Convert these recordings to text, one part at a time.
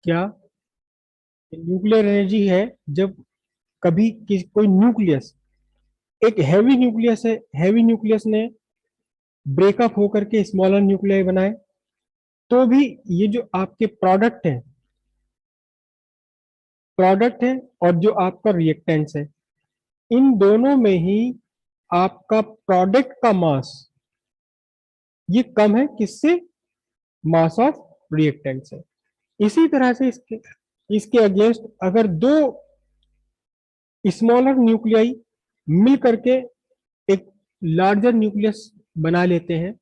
क्या nuclear energy है जब कभी कोई न्यूक्लियस, एक हैवी न्यूक्लियस है, हैवी न्यूक्लियस ने ब्रेकअप होकर के स्मॉलर न्यूक्लियाई बनाए, तो भी ये जो आपके प्रोडक्ट है और जो आपका रिएक्टेंट्स है, इन दोनों में ही आपका प्रोडक्ट का मास ये कम है किससे? मास ऑफ रिएक्टेंट से। इसी तरह से इसके इसके अगेंस्ट अगर दो स्मॉलर न्यूक्लियाई मिल करके एक लार्जर न्यूक्लियस बना लेते हैं,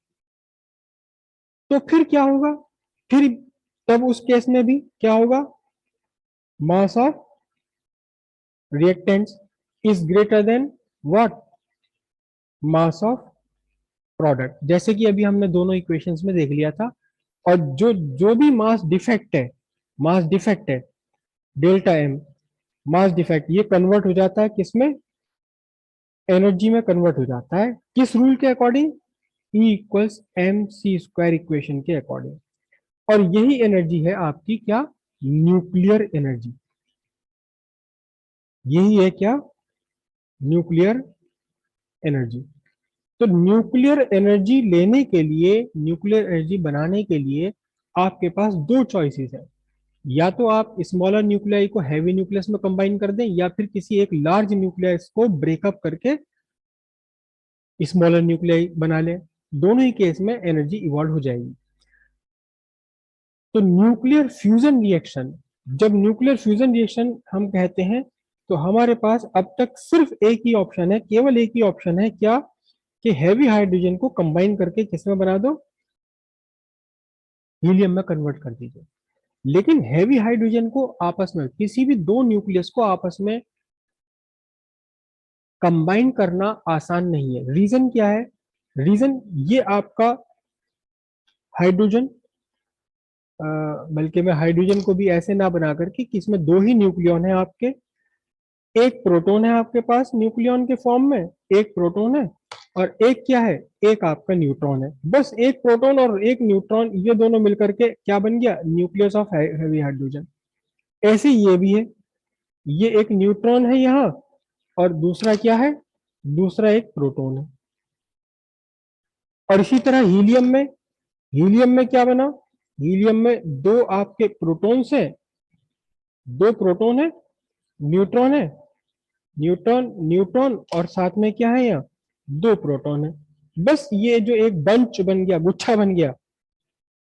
तो फिर क्या होगा? फिर तब उस केस में भी क्या होगा? Mass of reactants is greater than what? Mass of product. जैसे कि अभी हमने दोनों इक्वेशंस में देख लिया था। और जो जो भी मास डिफेक्ट है डेल्टा एम, मास डिफेक्ट ये कन्वर्ट हो जाता है किसमें? एनर्जी में कन्वर्ट हो जाता है। किस रूल के according? E equals M C square equation के अकॉर्डिंग। और यही एनर्जी है आपकी क्या? Nuclear energy. यही है क्या? Nuclear energy. तो न्यूक्लियर एनर्जी लेने के लिए, न्यूक्लियर एनर्जी बनाने के लिए आपके पास दो चॉइसेस है। या तो आप स्मॉलर न्यूक्लियाई को हैवी न्यूक्लियस में कंबाइन कर दें, या फिर किसी एक लार्ज न्यूक्लियस को ब्रेकअप करके स्मॉलर न्यूक्लियाई बना लें। दोनों ही केस में एनर्जी इवॉल्व हो जाएगी। तो न्यूक्लियर फ्यूजन रिएक्शन, जब न्यूक्लियर फ्यूजन रिएक्शन हम कहते हैं, तो हमारे पास अब तक सिर्फ एक ही ऑप्शन है, केवल एक ही ऑप्शन है। क्या? कि हैवी हाइड्रोजन को कंबाइन करके किसमें बना दो? हीलियम में कन्वर्ट कर दीजिए। लेकिन हैवी हाइड्रोजन को आपस में, किसी भी दो न्यूक्लियस को आपस में कंबाइन करना आसान नहीं है। रीजन क्या है? रीजन ये आपका हाइड्रोजन, बल्कि मैं हाइड्रोजन को भी ऐसे ना बना करके कि इसमें दो ही न्यूक्लियन है आपके, एक प्रोटॉन है आपके पास न्यूक्लियन के फॉर्म में, एक प्रोटॉन है, और एक क्या है? एक आपका न्यूट्रॉन है। बस एक प्रोटॉन और एक न्यूट्रॉन, ये दोनों मिलकर के क्या बन गया? Nucleus of heavy hydrogen. ऐसे ये भी है, ये एक न्यूट्रॉन है यहाँ, और दूसरा क्या है? दूसरा एक प्रोटॉन है। और इसी तरह हीलियम में क्या बना? हीलियम में दो आपके प्रोटॉन्स है, दो प्रोटॉन है, न्यूट्रॉन है, न्यूट्रॉन न्यूट्रॉन, और साथ में क्या है यहाँ? दो प्रोटॉन है। बस ये जो एक बंच बन गया, गुच्छा बन गया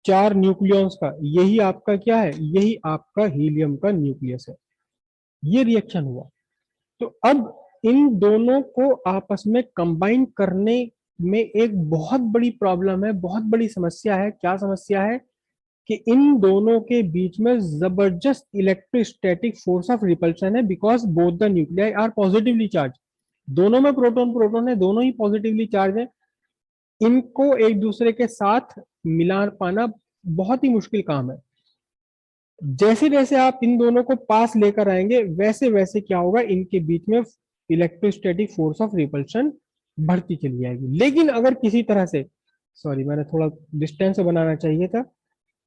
चार न्यूक्लियॉन्स का, यही आपका क्या है? यही आपका हीलियम का न्यूक्लियस है। ये रिएक्शन हुआ। तो अब इन दोनों को आपस में कंबाइन करने में एक बहुत बड़ी प्रॉब्लम है, बहुत बड़ी समस्या है। क्या समस्या है? कि इन दोनों के बीच में जबरदस्त इलेक्ट्रोस्टैटिक फोर्स ऑफ रिपल्शन है, because both the nuclei are positively charge. दोनों में प्रोटॉन प्रोटॉन है, दोनों ही पॉजिटिवली चार्ज है। इनको एक दूसरे के साथ मिला पाना बहुत ही मुश्किल काम है। जैसे जैसे आप इन दोनों को पास लेकर आएंगे, वैसे वैसे क्या होगा? इनके बीच में इलेक्ट्रोस्टैटिक फोर्स ऑफ रिपल्शन बढ़ती चली जाएगी। लेकिन अगर किसी तरह से, सॉरी मैंने थोड़ा डिस्टेंस बनाना चाहिए था,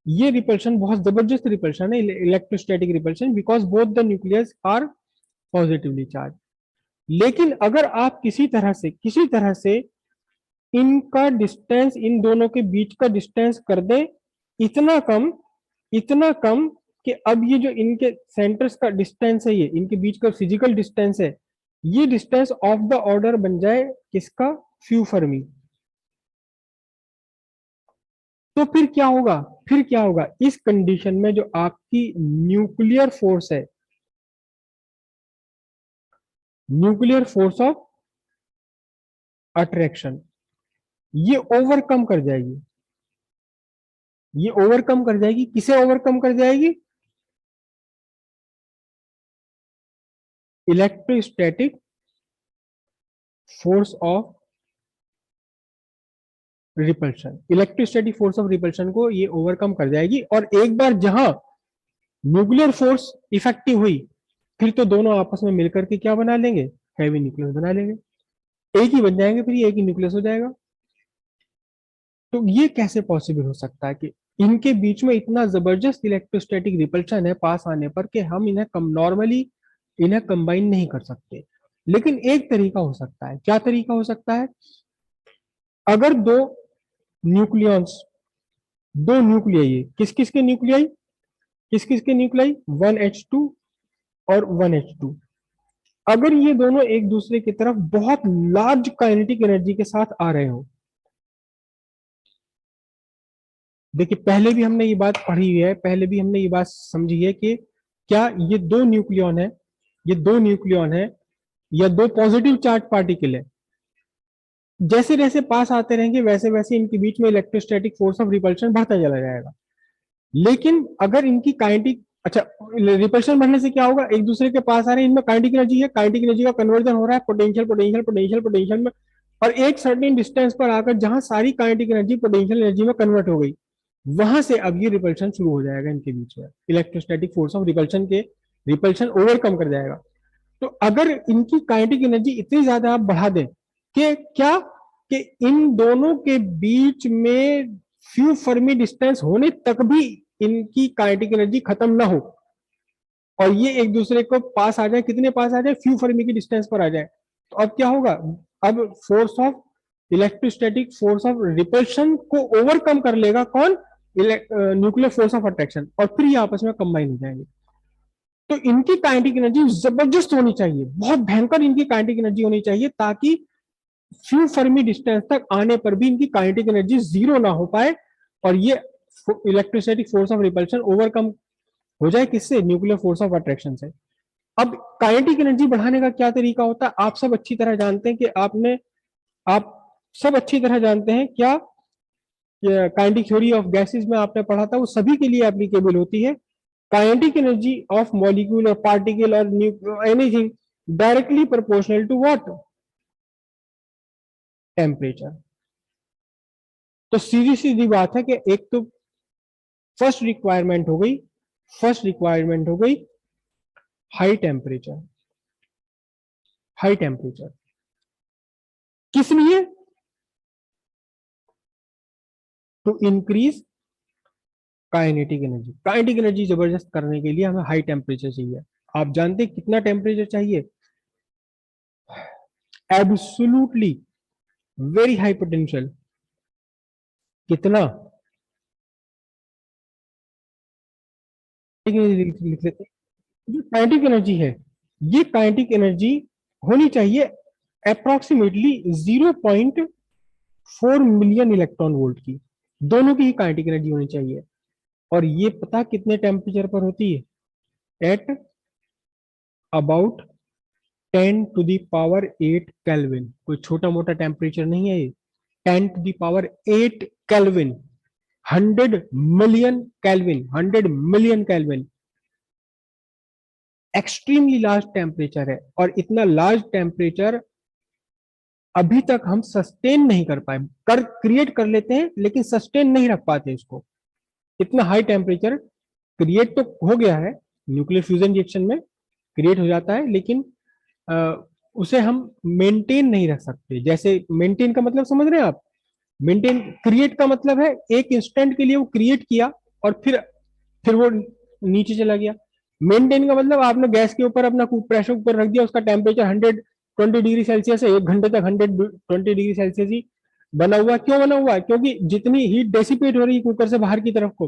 ये रिपल्शन बहुत जबरदस्त रिपल्शन है, electrostatic repulsion, because both the nucleus are positively charge. लेकिन अगर आप किसी तरह से इनका डिस्टेंस, इन दोनों के बीच का डिस्टेंस कर दें इतना कम कि अब ये जो इनके सेंटर्स का डिस्टेंस है, ये इनके बीच का फिजिकल डिस्टेंस है, ये डिस्टेंस ऑफ द ऑर्डर बन जाए किसका? Few Fermi. तो फिर क्या होगा इस कंडीशन में? जो आपकी न्यूक्लियर फोर्स ऑफ अट्रैक्शन, ये ओवरकम कर जाएगी। ये ओवरकम कर जाएगी, किसे ओवरकम कर जाएगी? Electrostatic force of repulsion. Electrostatic force of repulsion को ये ओवरकम कर जाएगी। और एक बार जहां न्यूक्लियर फोर्स इफेक्टिव हुई, फिर तो दोनों आपस में मिलकर के क्या बना लेंगे? हैवी न्यूक्लियस बना लेंगे। एक ही बन जाएंगे, फिर ये एक ही न्यूक्लियस हो जाएगा। तो ये कैसे पॉसिबल हो सकता है कि इनके बीच में इतना जबरदस्त इलेक्ट्रोस्टैटिक रिपल्शन है पास आने पर कि हम इन्हें कम नॉर्मली इन्हें कंबाइन नहीं कर सकते। लेकिन एक तरीका हो सकता है। क्या तरीका हो सकता है? अगर दो न्यूक्लियॉन्स, दो न्यूक्लियाई, किस किस के न्यूक्लियाई, किस किस के न्यूक्लियाई, 1H2 और 1H2, अगर ये दोनों एक दूसरे की तरफ बहुत लार्ज काइनेटिक एनर्जी के साथ आ रहे हो, देखिए पहले भी हमने ये बात पढ़ी हुई है, पहले भी हमने ये बात समझी है कि क्या ये दो न्यूक्लियॉन है, ये दो न्यूक्लियॉन है या दो पॉजिटिव चार्ज पार्टिकल है, जैसे जैसे पास आते रहेंगे वैसे वैसे इनके बीच में इलेक्ट्रोस्टैटिक फोर्स ऑफ रिपल्शन बढ़ता चला जाएगा। लेकिन अगर इनकी काइनेटिक, अच्छा, रिपल्शन बढ़ने से क्या होगा, एक दूसरे के पास आ रहे हैं, इनमें काइनेटिक एनर्जी है, काइनेटिक एनर्जी का कन्वर्जन हो रहा है पोटेंशियल पोटेंशियल पोटेंशियल पोटेंशियल में, और एक सर्टेन डिस्टेंस पर आकर जहां सारी काइनेटिक एनर्जी पोटेंशियल एनर्जी में कन्वर्ट हो गई, वहां से अब ये रिपल्शन शुरू हो जाएगा इनके बीच में, इलेक्ट्रोस्टैटिक फोर्स ऑफ रिपल्शन के, रिपल्शन ओवरकम कर जाएगा। तो अगर इनकी काइनेटिक एनर्जी इतनी ज्यादा आप बढ़ा दें कि क्या, कि इन दोनों के बीच में फ्यू फर्मी डिस्टेंस होने तक भी इनकी काइनेटिक एनर्जी खत्म ना हो और ये एक दूसरे को पास आ जाए, कितने पास आ जाए, फ्यू फर्मी की डिस्टेंस पर आ जाए, तो अब क्या होगा, अब force of electrostatic force of repulsion को ओवरकम कर लेगा कौन, न्यूक्लियर फोर्स ऑफ अट्रैक्शन, और फिर ये आपस में कंबाइन हो जाएंगे। तो इनकी काइनेटिक एनर्जी जबरदस्त होनी चाहिए, बहुत भयंकर इनकी काइनेटिक एनर्जी होनी चाहिए, ताकि फ्यू फर्मी डिस्टेंस तक आने पर भी इनकी काइनेटिक एनर्जी जीरो ना हो पाए और ये electrostatic force of repulsion overcome हो जाए, किससे, न्यूक्लियर फोर्स ऑफ अट्रैक्शन से। अब काइनेटिक एनर्जी बढ़ाने का क्या तरीका होता है, आप सब अच्छी तरह जानते हैं कि आप सब अच्छी तरह जानते हैं क्या, काइनेटिक थ्योरी ऑफ गैसेस में आपने पढ़ा था, वो सभी के लिए एप्लीकेबल होती है। काइनेटिक एनर्जी ऑफ मॉलिक्यूल और पार्टिकल और anything directly proportional to what, temperature. तो सीधी सीधी बात है कि एक तो फर्स्ट रिक्वायरमेंट हो गई, फर्स्ट रिक्वायरमेंट हो गई हाई टेम्परेचर, हाई टेम्परेचर किस लिए, to increase kinetic energy, kinetic energy जबरदस्त करने के लिए हमें हाई टेम्परेचर चाहिए। आप जानते हैं कितना टेम्परेचर चाहिए, एब्सोल्युटली वेरी हाई पोटेंशियल, कितना, लिख लेते हैं। जो काइनेटिक एनर्जी है, ये काइनेटिक एनर्जी होनी चाहिए अप्रोक्सीमेटली 0.4 मिलियन इलेक्ट्रॉन वोल्ट की, दोनों की ही काइनेटिक एनर्जी होनी चाहिए। और ये पता कितने टेम्परेचर पर होती है, एट अबाउट 10⁸ कोई छोटा मोटा टेम्परेचर नहीं है ये, 10⁸ kelvin, 100 million kelvin, 100 million kelvin, extremely large temperature है। और इतना लार्ज टेम्परेचर अभी तक हम सस्टेन नहीं कर पाए, कर क्रिएट कर लेते हैं लेकिन सस्टेन नहीं रख पाते इसको। इतना हाई टेम्परेचर क्रिएट तो हो गया है, न्यूक्लियर फ्यूजन रिएक्शन में क्रिएट हो जाता है, लेकिन उसे हम मेंटेन नहीं रख सकते। जैसे मेंटेन का मतलब समझ रहे हैं आप, मेंटेन, क्रिएट का मतलब है एक इंस्टेंट के लिए वो क्रिएट किया और फिर वो नीचे चला गया। मेंटेन का मतलब आपने गैस के ऊपर अपना प्रेशर कुकर रख दिया, उसका टेम्परेचर 120 डिग्री सेल्सियस है, 1 घंटे तक 120 डिग्री सेल्सियस ही बना हुआ। क्यों बना हुआ है, क्योंकि जितनी हीट डेसिपेट हो रही है कुकर से बाहर की तरफ को,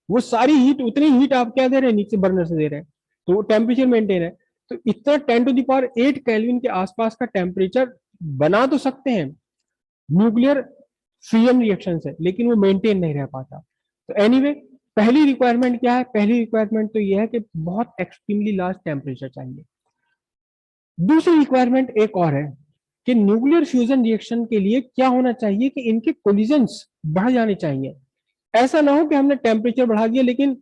वो सारी हीट, उतनी हीट आप क्या दे रहे हैं, नीचे बर्नर से दे रहे हैं, तो वो टेम्परेचर मेंटेन है। तो इतना 10⁸ के आसपास का टेम्परेचर बना तो सकते हैं न्यूक्लियर फ्यूजन रिएक्शन से, लेकिन वो मेंटेन नहीं रह पाता। तो एनीवे पहली रिक्वायरमेंट क्या है, पहली रिक्वायरमेंट तो ये है कि बहुत एक्सट्रीमली लार्ज टेम्परेचर चाहिए। दूसरी रिक्वायरमेंट एक और है कि न्यूक्लियर फ्यूजन रिएक्शन के लिए क्या होना चाहिए, कि इनके कोलिजन्स बढ़ जाने चाहिए। ऐसा ना हो कि हमने टेम्परेचर बढ़ा दिया लेकिन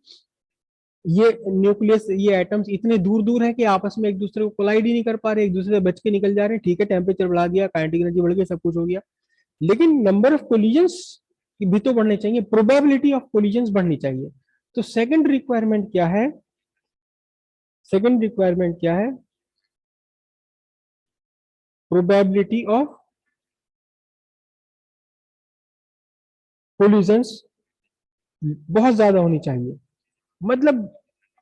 ये न्यूक्लियस, ये एटम्स इतने दूर दूर है कि आपस में एक दूसरे को कोलाइड ही नहीं कर पा रहे, एक दूसरे से बच के निकल जा रहे हैं। ठीक है, टेम्परेचर बढ़ा दिया, काइनेटिक एनर्जी बढ़ गई, सब कुछ हो गया, लेकिन नंबर ऑफ कोलिजन्स भी तो बढ़ने चाहिए, प्रोबेबिलिटी ऑफ कोलिजन्स बढ़नी चाहिए। तो सेकंड रिक्वायरमेंट क्या है, सेकंड रिक्वायरमेंट क्या है, प्रोबेबिलिटी ऑफ कोलिजन्स बहुत ज्यादा होनी चाहिए, मतलब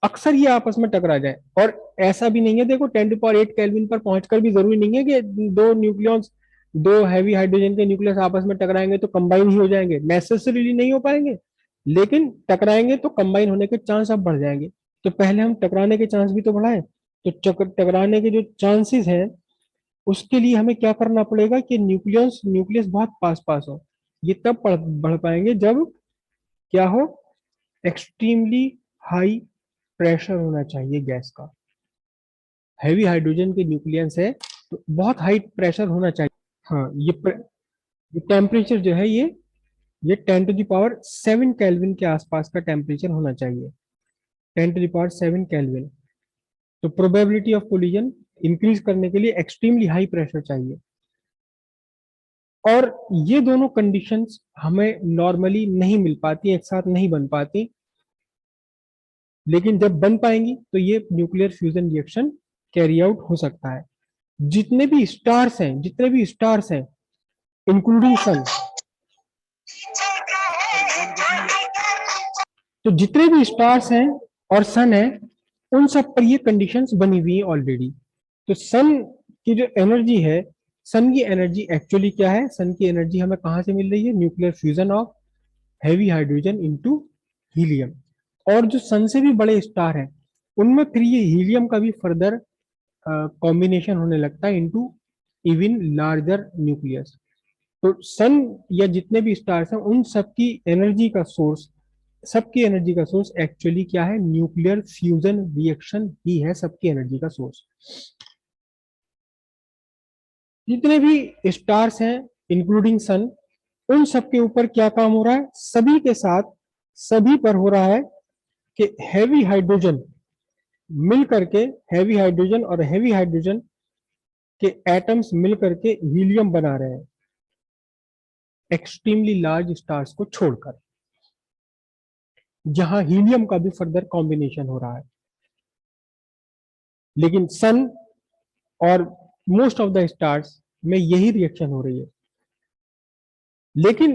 अक्सर ये आपस में टकरा जाए। और ऐसा भी नहीं है, देखो 10⁸ केल्विन पर पहुंचकर भी जरूरी नहीं है कि दो न्यूक्लियॉन्स, दो हैवी हाइड्रोजन के न्यूक्लियस आपस में टकराएंगे तो कंबाइन ही हो जाएंगे, नेसेसरीली नहीं हो पाएंगे, लेकिन टकराएंगे तो कंबाइन होने के चांस अब बढ़ जाएंगे। तो पहले हम टकराने के चांस भी तो बढ़ाएं। तो टकराने के जो चांसेस हैं उसके लिए हमें क्या करना पड़ेगा कि न्यूक्लियस न्यूक्लियस बहुत पास पास हो। ये तब बढ़ पाएंगे जब क्या हो, एक्सट्रीमली हाई प्रेशर होना चाहिए गैस का। हैवी हाइड्रोजन के न्यूक्लियस है तो बहुत हाई प्रेशर होना चाहिए। हाँ, ये टेम्परेचर जो है ये 10⁷ केल्विन के आसपास का टेम्परेचर होना चाहिए, 10⁷ केल्विन। तो प्रोबेबिलिटी ऑफ कोलिजन इंक्रीज करने के लिए एक्सट्रीमली हाई प्रेशर चाहिए। और ये दोनों कंडीशंस हमें नॉर्मली नहीं मिल पाती, एक साथ नहीं बन पाती, लेकिन जब बन पाएंगी तो ये nuclear fusion reaction carry out हो सकता है। जितने भी स्टार्स हैं इंक्लूडिंग सन, तो जितने भी स्टार्स हैं और सन है उन सब पर ये कंडीशंस बनी हुई है ऑलरेडी। तो सन की जो एनर्जी है, सन की एनर्जी एक्चुअली क्या है, सन की एनर्जी हमें कहाँ से मिल रही है, nuclear fusion of heavy hydrogen into helium. और जो सन से भी बड़े स्टार हैं उनमें फिर ये हीलियम का भी फर्दर कॉम्बिनेशन होने लगता है इनटू इवन लार्जर न्यूक्लियस। तो सन या जितने भी स्टार्स हैं उन सबकी एनर्जी का सोर्स एक्चुअली क्या है, न्यूक्लियर फ्यूजन रिएक्शन ही है सबकी एनर्जी का सोर्स। जितने भी स्टार्स हैं इंक्लूडिंग सन, उन सबके ऊपर क्या काम हो रहा है, सभी के साथ सभी पर हो रहा है कि हैवी हाइड्रोजन मिल करके, हैवी हाइड्रोजन और हैवी हाइड्रोजन के एटम्स मिल करके हीलियम बना रहे हैं एक्सट्रीमली लार्ज स्टार्स को छोड़कर, जहां हीलियम का भी फर्दर कॉम्बिनेशन हो रहा है। लेकिन सन और मोस्ट ऑफ द स्टार्स में यही रिएक्शन हो रही है। लेकिन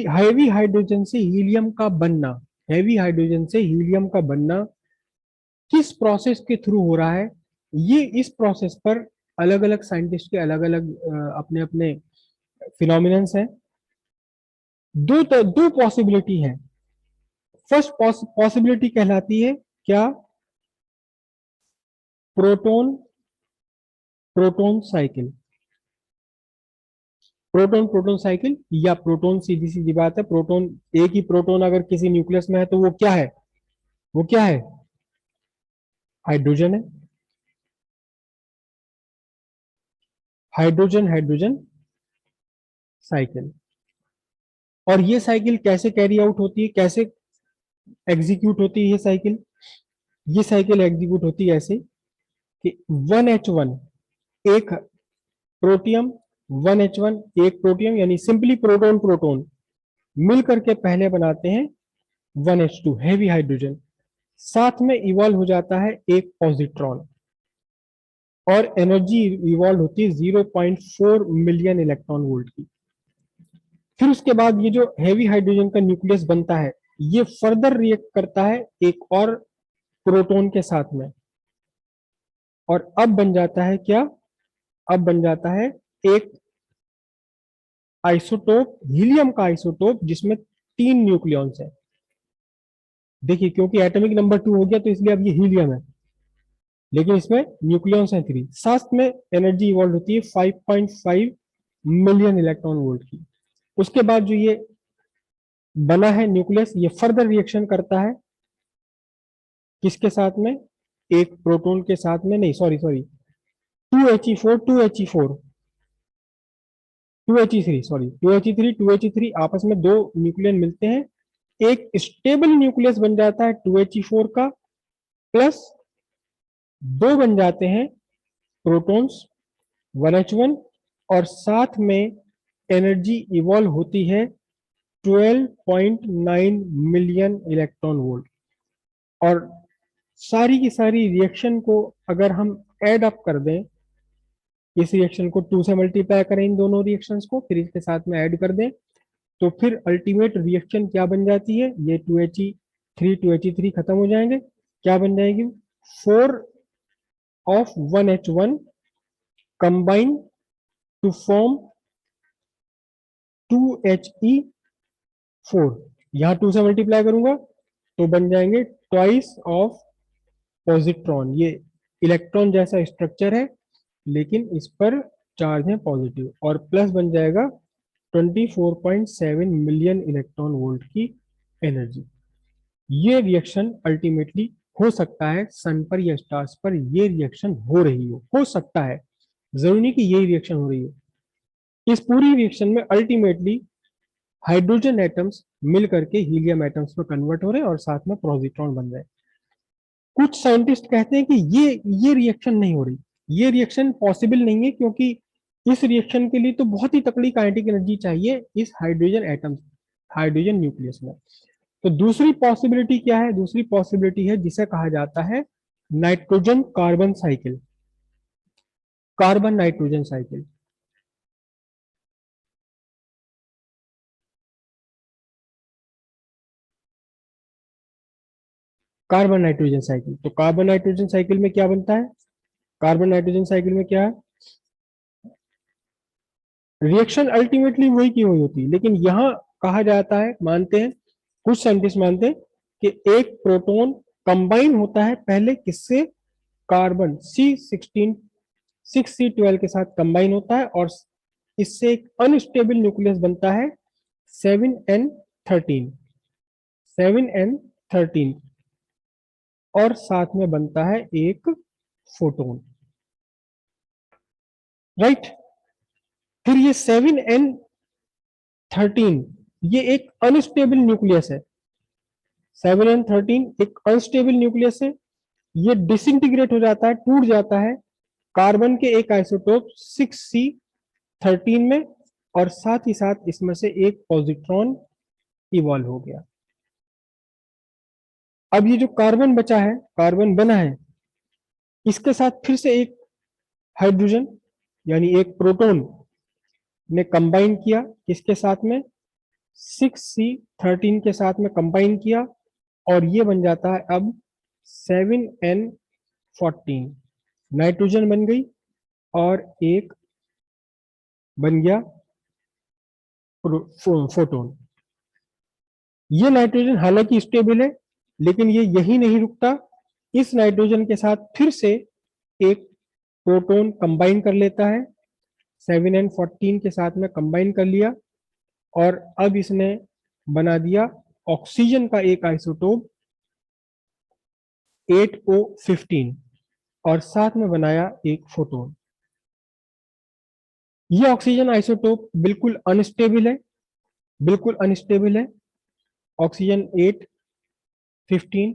हैवी हाइड्रोजन से हीलियम का बनना, हैवी हाइड्रोजन से हीलियम का बनना किस प्रोसेस के थ्रू हो रहा है, ये इस प्रोसेस पर अलग अलग साइंटिस्ट के अलग अलग अपने अपने फिनोमिनन्स हैं। दो पॉसिबिलिटी है। फर्स्ट पॉसिबिलिटी कहलाती है क्या, proton proton cycle, proton proton cycle, या प्रोटोन, सीधी सीधी बात है, प्रोटोन, एक ही प्रोटोन अगर किसी न्यूक्लियस में है तो वो क्या है, वो क्या है, हाइड्रोजन है। Hydrogen hydrogen cycle. और ये साइकिल कैसे कैरी आउट होती है, कैसे एग्जीक्यूट होती है ये साइकिल, ये साइकिल एग्जीक्यूट होती है ऐसे कि 1H1 एक प्रोटियम, 1H1 एक प्रोटियम, यानी सिंपली प्रोटोन प्रोटोन मिल करके पहले बनाते हैं 1H2 हैवी हाइड्रोजन, साथ में इवॉल्व हो जाता है एक पॉजिट्रॉन, और एनर्जी इवॉल्व होती है 0.4 मिलियन इलेक्ट्रॉन वोल्ट की। फिर उसके बाद ये जो हैवी हाइड्रोजन का न्यूक्लियस बनता है ये फर्दर रिएक्ट करता है एक और प्रोटोन के साथ में, और अब बन जाता है क्या, अब बन जाता है एक आइसोटोप, हीलियम का आइसोटोप जिसमें 3 न्यूक्लियॉन्स है। देखिए क्योंकि एटॉमिक नंबर 2 हो गया तो इसलिए अब ये हीलियम है, लेकिन इसमें न्यूक्लियॉन्स हैं 3, साथ में एनर्जी इवॉल्व होती है 5.5 मिलियन इलेक्ट्रॉन वोल्ट की। उसके बाद जो ये बना है न्यूक्लियस ये फर्दर रिएक्शन करता है किसके साथ में, एक प्रोटॉन के साथ में, नहीं sorry sorry, 2He4 2He4 2He3 sorry 2He3 2He3 आपस में दो न्यूक्लियन मिलते हैं, एक स्टेबल न्यूक्लियस बन जाता है 2He4 का, प्लस दो बन जाते हैं प्रोटॉन्स 1H1, और साथ में एनर्जी इवॉल्व होती है 12.9 मिलियन इलेक्ट्रॉन वोल्ट। और सारी की सारी रिएक्शन को अगर हम ऐड अप कर दें, इस रिएक्शन को 2 से मल्टीप्लाई करें इन दोनों रिएक्शंस को, फिर इसके साथ में ऐड कर दें, तो फिर अल्टीमेट रिएक्शन क्या बन जाती है, ये 2He3 खत्म हो जाएंगे, क्या बन जाएगी, 4 of 1H1 combine to form 2He4। यहाँ 2 से मल्टीप्लाई करूंगा तो बन जाएंगे ट्वाइस ऑफ पॉजिट्रॉन। ये इलेक्ट्रॉन जैसा स्ट्रक्चर है लेकिन इस पर चार्ज है पॉजिटिव, और प्लस बन जाएगा 24.7 मिलियन इलेक्ट्रॉन वोल्ट की एनर्जी। ये रिएक्शन अल्टीमेटली हो सकता है सन पर या स्टार्स पर ये रिएक्शन हो रही हो सकता है, जरूरी नहीं कि यही रिएक्शन हो रही हो। इस पूरी रिएक्शन में अल्टीमेटली हाइड्रोजन एटम्स मिल करके हीलियम एटम्स में कन्वर्ट हो रहे हैं और साथ में पॉजिट्रॉन बन रहे हैं। कुछ साइंटिस्ट कहते हैं कि ये रिएक्शन नहीं हो रही, ये रिएक्शन पॉसिबल नहीं है, क्योंकि इस रिएक्शन के लिए तो बहुत ही तकड़ी काइनेटिक एनर्जी चाहिए इस हाइड्रोजन एटम, हाइड्रोजन न्यूक्लियस में। तो दूसरी पॉसिबिलिटी क्या है, दूसरी पॉसिबिलिटी है जिसे कहा जाता है nitrogen carbon cycle, carbon nitrogen cycle. Carbon nitrogen cycle, तो कार्बन नाइट्रोजन साइकिल में क्या बनता है, कार्बन नाइट्रोजन साइकिल में क्या है, रिएक्शन अल्टीमेटली वही की हुई होती है, लेकिन यहां कहा जाता है, मानते हैं कुछ साइंटिस्ट मानते हैं कि एक प्रोटॉन कंबाइन होता है पहले किससे, कार्बन C12 के साथ कंबाइन होता है और इससे एक अनस्टेबल न्यूक्लियस बनता है 7n13, 7n13, और साथ में बनता है एक फोटोन, राइट। फिर ये 7n13 ये एक अनस्टेबल न्यूक्लियस है, 7n13 एक अनस्टेबल न्यूक्लियस है, ये डिसइंटीग्रेट हो जाता है, टूट जाता है कार्बन के एक आइसोटोप 6C13 में, और साथ ही साथ इसमें से एक पॉजिट्रॉन इवॉल्व हो गया। अब ये जो कार्बन बचा है, कार्बन बना है, इसके साथ फिर से एक हाइड्रोजन यानी एक प्रोटॉन ने कंबाइन किया, किसके साथ में, 6C13 के साथ में कंबाइन किया, और ये बन जाता है अब 7n14, नाइट्रोजन बन गई और एक बन गया फोटोन। ये नाइट्रोजन हालांकि स्टेबल है, लेकिन ये यही नहीं रुकता, इस नाइट्रोजन के साथ फिर से एक प्रोटॉन कंबाइन कर लेता है, 7n14 के साथ में कंबाइन कर लिया, और अब इसने बना दिया ऑक्सीजन का एक आइसोटोप 8O15, और साथ में बनाया एक फोटोन। ये ऑक्सीजन आइसोटोप बिल्कुल अनस्टेबल है, बिल्कुल अनस्टेबल है, ऑक्सीजन 815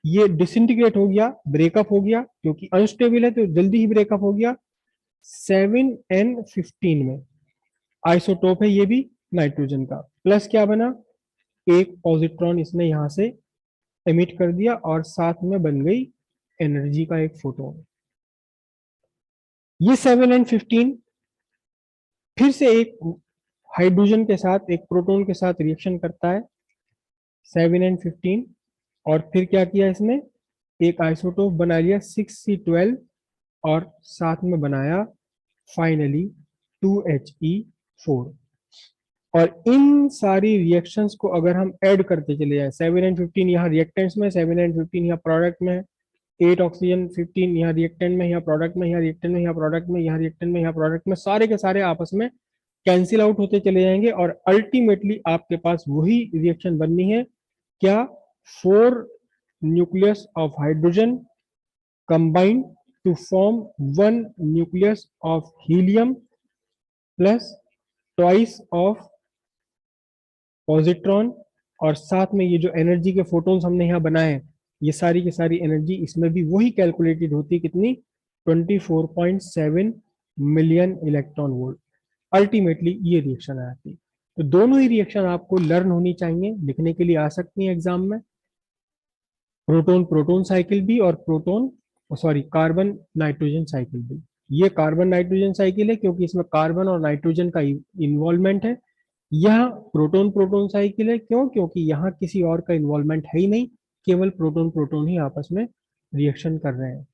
ये डिसइंटीग्रेट हो गया, ब्रेकअप हो गया, क्योंकि अनस्टेबल है तो जल्दी ही ब्रेकअप हो गया 7n15 में। आइसोटोप है ये भी नाइट्रोजन का, प्लस क्या बना, एक पॉजिट्रॉन इसने यहां से एमिट कर दिया और साथ में बन गई एनर्जी का एक फोटोन। ये 7n15 फिर से एक हाइड्रोजन के साथ, एक प्रोटॉन के साथ रिएक्शन करता है 7n15, और फिर क्या किया इसने, एक आइसोटोप बना लिया 6C12 और साथ में बनाया फाइनली 2He4। और इन सारी रिएक्शंस को अगर हम ऐड करते चले जाए, 7n15 यहाँ रिएक्टेंट्स में, 7n15 यहाँ प्रोडक्ट में, 8 ऑक्सीजन 15 यहाँ रिएक्टेंट में, यहाँ प्रोडक्ट में, यहाँ रिएक्टेंट में, यहाँ प्रोडक्ट में, यहाँ रिएक्टेंट में, यहाँ प्रोडक्ट में, सारे के सारे आपस में कैंसिल आउट होते चले जाएंगे, और अल्टीमेटली आपके पास वही रिएक्शन बननी है, क्या, 4 nucleus of hydrogen combined to form 1 nucleus of helium plus twice of positron, और साथ में ये जो एनर्जी के फोटोन्स हमने यहाँ बनाए हैं, ये सारी की सारी एनर्जी इसमें भी वही कैलकुलेटेड होती है, कितनी, 24.7 मिलियन इलेक्ट्रॉन वोल्ट। अल्टीमेटली ये रिएक्शन आती है। तो दोनों ही रिएक्शन आपको लर्न होनी चाहिए, लिखने के लिए आ सकती है एग्जाम में, प्रोटॉन प्रोटॉन साइकिल भी और proton sorry carbon nitrogen cycle भी। ये कार्बन नाइट्रोजन साइकिल है क्योंकि इसमें कार्बन और नाइट्रोजन का इन्वॉल्वमेंट है, यह प्रोटॉन प्रोटॉन साइकिल है, क्यों? क्योंकि यहाँ किसी और का इन्वॉल्वमेंट है ही नहीं, केवल प्रोटॉन प्रोटॉन ही आपस में रिएक्शन कर रहे हैं।